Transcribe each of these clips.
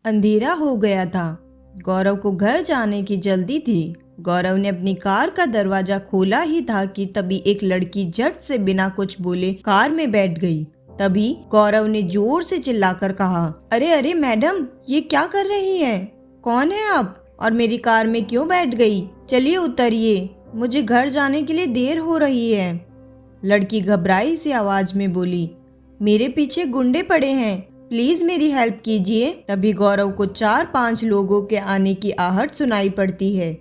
अंधेरा हो गया था। गौरव को घर जाने की जल्दी थी। गौरव ने अपनी कार का दरवाजा खोला ही था कि तभी एक लड़की झट से बिना कुछ बोले कार में बैठ गई। तभी गौरव ने जोर से चिल्लाकर कहा, अरे अरे मैडम, ये क्या कर रही हैं? कौन है आप और मेरी कार में क्यों बैठ गई? चलिए उतरिए, मुझे घर जाने के लिए देर हो रही है। लड़की घबराई सी आवाज में बोली, मेरे पीछे गुंडे पड़े हैं, प्लीज मेरी हेल्प कीजिए। तभी गौरव को 4-5 लोगों के आने की आहट सुनाई पड़ती है।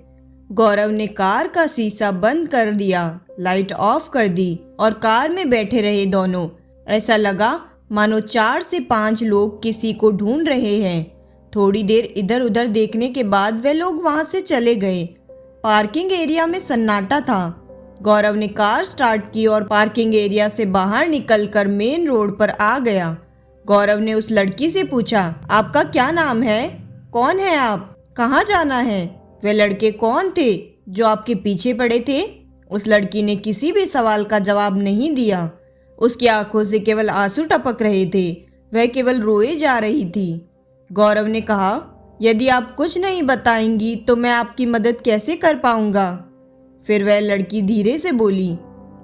गौरव ने कार का शीशा बंद कर दिया, लाइट ऑफ कर दी और कार में बैठे रहे दोनों। ऐसा लगा मानो 4 से 5 लोग किसी को ढूंढ रहे हैं। थोड़ी देर इधर उधर देखने के बाद वे लोग वहां से चले गए। पार्किंग एरिया में सन्नाटा था। गौरव ने कार स्टार्ट की और पार्किंग एरिया से बाहर निकलकर मेन रोड पर आ गया। गौरव ने उस लड़की से पूछा, आपका क्या नाम है? कौन है आप? कहाँ जाना है? वे लड़के कौन थे जो आपके पीछे पड़े थे? उस लड़की ने किसी भी सवाल का जवाब नहीं दिया। उसकी आंखों से केवल आंसू टपक रहे थे। वह केवल रोए जा रही थी। गौरव ने कहा, यदि आप कुछ नहीं बताएंगी तो मैं आपकी मदद कैसे कर पाऊंगा? फिर वह लड़की धीरे से बोली,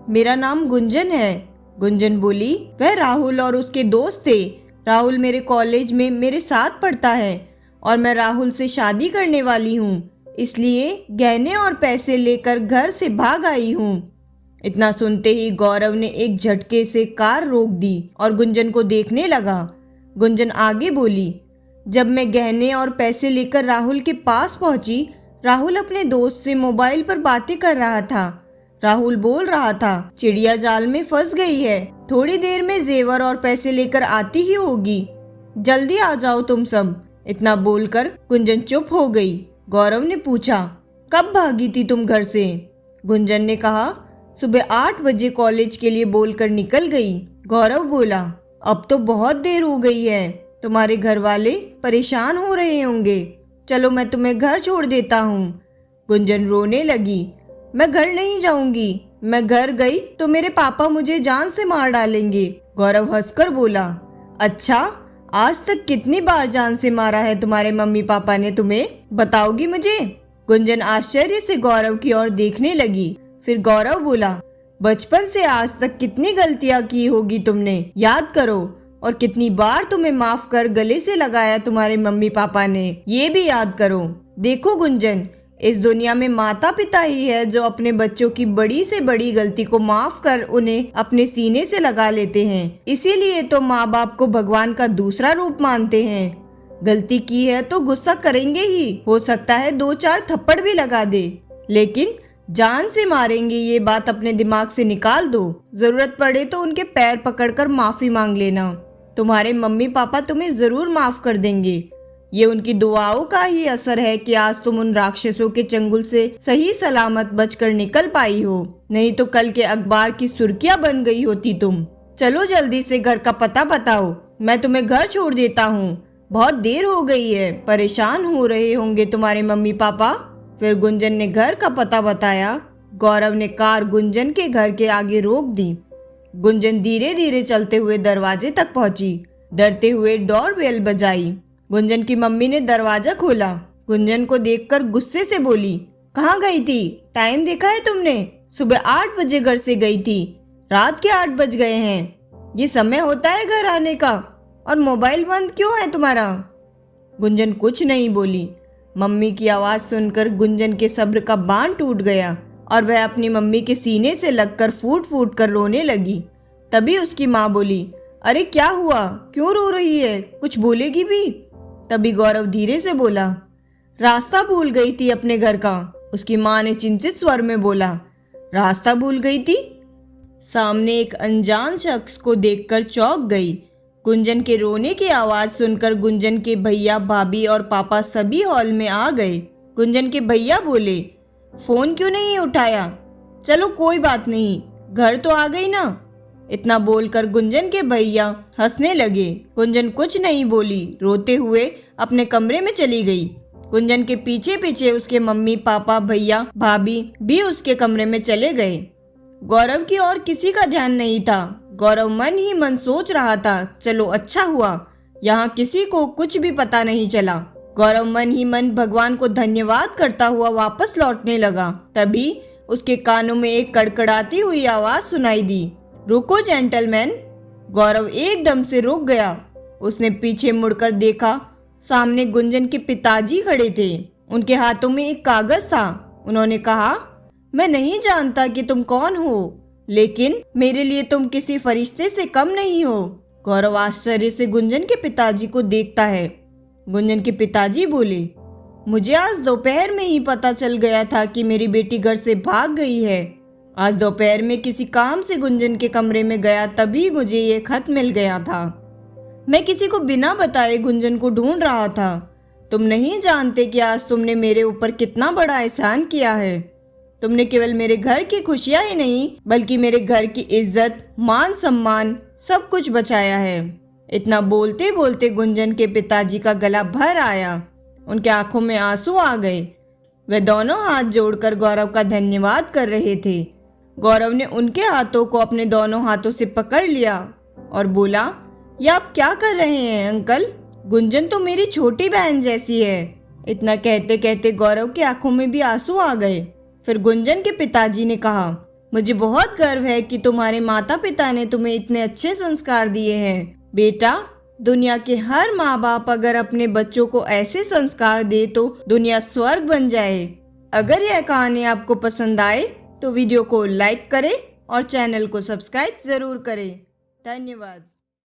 मेरा नाम गुंजन है। गुंजन बोली, वह राहुल और उसके दोस्त थे। राहुल मेरे कॉलेज में मेरे साथ पढ़ता है और मैं राहुल से शादी करने वाली हूँ, इसलिए गहने और पैसे लेकर घर से भाग आई हूँ। इतना सुनते ही गौरव ने एक झटके से कार रोक दी और गुंजन को देखने लगा। गुंजन आगे बोली, जब मैं गहने और पैसे लेकर राहुल के पास पहुंची, राहुल अपने दोस्त से मोबाइल पर बातें कर रहा था। राहुल बोल रहा था, चिड़िया जाल में फंस गई है, थोड़ी देर में जेवर और पैसे लेकर आती ही होगी, जल्दी आ जाओ तुम सब। इतना बोलकर गुंजन चुप हो गई। गौरव ने पूछा, कब भागी थी तुम घर से? गुंजन ने कहा, सुबह 8 बजे कॉलेज के लिए बोलकर निकल गई। गौरव बोला, अब तो बहुत देर हो गई है, तुम्हारे घर वाले परेशान हो रहे होंगे, चलो मैं तुम्हें घर छोड़ देता हूँ। गुंजन रोने लगी, मैं घर नहीं जाऊंगी, मैं घर गई तो मेरे पापा मुझे जान से मार डालेंगे। गौरव हंसकर बोला, अच्छा, आज तक कितनी बार जान से मारा है तुम्हारे मम्मी पापा ने तुम्हें, बताओगी मुझे? गुंजन आश्चर्य से गौरव की ओर देखने लगी। फिर गौरव बोला, बचपन से आज तक कितनी गलतियां की होगी तुमने, याद करो, और कितनी बार तुम्हें माफ कर गले से लगाया तुम्हारे मम्मी पापा ने, ये भी याद करो। देखो गुंजन, इस दुनिया में माता पिता ही है जो अपने बच्चों की बड़ी से बड़ी गलती को माफ कर उन्हें अपने सीने से लगा लेते हैं। इसीलिए तो माँ बाप को भगवान का दूसरा रूप मानते हैं। गलती की है तो गुस्सा करेंगे ही, हो सकता है 2-4 थप्पड़ भी लगा दे, लेकिन जान से मारेंगे ये बात अपने दिमाग से निकाल दो। जरूरत पड़े तो उनके पैर पकड़कर माफी मांग लेना, तुम्हारे मम्मी पापा तुम्हें जरूर माफ कर देंगे। ये उनकी दुआओं का ही असर है कि आज तुम उन राक्षसों के चंगुल से सही सलामत बचकर निकल पाई हो, नहीं तो कल के अखबार की सुर्खियां बन गई होती तुम। चलो जल्दी से घर का पता बताओ, मैं तुम्हें घर छोड़ देता हूँ, बहुत देर हो गई है, परेशान हो रहे होंगे तुम्हारे मम्मी पापा। फिर गुंजन ने घर का पता बताया। गौरव ने कार गुंजन के घर के आगे रोक दी। गुंजन धीरे धीरे चलते हुए दरवाजे तक पहुंची। डरते हुए डोरबेल बजाई। गुंजन की मम्मी ने दरवाजा खोला। गुंजन को देखकर गुस्से से बोली, कहाँ गई थी? टाइम देखा है तुमने? सुबह 8 बजे घर से गई थी, रात के 8 बज गए हैं। ये समय होता है घर आने का, और मोबाइल बंद क्यों है तुम्हारा? गुंजन कुछ नहीं बोली। मम्मी की आवाज सुनकर गुंजन के सब्र का बांध टूट गया और वह अपनी मम्मी के सीने से लगकर फूट फूट कर रोने लगी। तभी उसकी माँ बोली, अरे क्या हुआ, क्यों रो रही है, कुछ बोलेगी भी? तभी गौरव धीरे से बोला, रास्ता भूल गई थी अपने घर का। उसकी माँ ने चिंतित स्वर में बोला, रास्ता भूल गई थी? सामने एक अनजान शख्स को देखकर चौंक गई। गुंजन के रोने की आवाज सुनकर गुंजन के भैया, भाभी और पापा सभी हॉल में आ गए। गुंजन के भैया बोले, फोन क्यों नहीं उठाया? चलो कोई बात नहीं, घर तो आ गई ना। इतना बोलकर गुंजन के भैया हंसने लगे। गुंजन कुछ नहीं बोली, रोते हुए अपने कमरे में चली गई। गुंजन के पीछे पीछे उसके मम्मी पापा, भैया, भाभी भी उसके कमरे में चले गए। गौरव की और किसी का ध्यान नहीं था। गौरव मन ही मन सोच रहा था, चलो अच्छा हुआ यहाँ किसी को कुछ भी पता नहीं चला। गौरव मन ही मन भगवान को धन्यवाद करता हुआ वापस लौटने लगा। तभी उसके कानों में एक कड़कड़ाती हुई आवाज सुनाई दी, रुको जेंटलमैन। गौरव एकदम से रुक गया। उसने पीछे मुड़कर देखा, सामने गुंजन के पिताजी खड़े थे। उनके हाथों में एक कागज था। उन्होंने कहा, मैं नहीं जानता कि तुम कौन हो, लेकिन मेरे लिए तुम किसी फरिश्ते से कम नहीं हो। गौरव आश्चर्य से गुंजन के पिताजी को देखता है। गुंजन के पिताजी बोले, मुझे आज दोपहर में ही पता चल गया था कि मेरी बेटी घर से भाग गई है। आज दोपहर में किसी काम से गुंजन के कमरे में गया, तभी मुझे ये खत मिल गया था। मैं किसी को बिना बताए गुंजन को ढूंढ रहा था। तुम नहीं जानते कि आज तुमने मेरे ऊपर कितना बड़ा एहसान किया है। तुमने केवल मेरे घर की खुशियां ही नहीं, बल्कि मेरे घर की इज्जत, मान सम्मान सब कुछ बचाया है। इतना बोलते बोलते गुंजन के पिताजी का गला भर आया। उनके आंखों में आंसू आ गए। वे दोनों हाथ जोड़कर गौरव का धन्यवाद कर रहे थे। गौरव ने उनके हाथों को अपने दोनों हाथों से पकड़ लिया और बोला, ये आप क्या कर रहे हैं अंकल? गुंजन तो मेरी छोटी बहन जैसी है। इतना कहते कहते गौरव की आंखों में भी आंसू आ गए। फिर गुंजन के पिताजी ने कहा, मुझे बहुत गर्व है कि तुम्हारे माता पिता ने तुम्हें इतने अच्छे संस्कार दिए हैं। बेटा, दुनिया के हर माँ बाप अगर अपने बच्चों को ऐसे संस्कार दे तो दुनिया स्वर्ग बन जाए। अगर यह कहानी आपको पसंद आए तो वीडियो को लाइक करें और चैनल को सब्सक्राइब जरूर करें। धन्यवाद।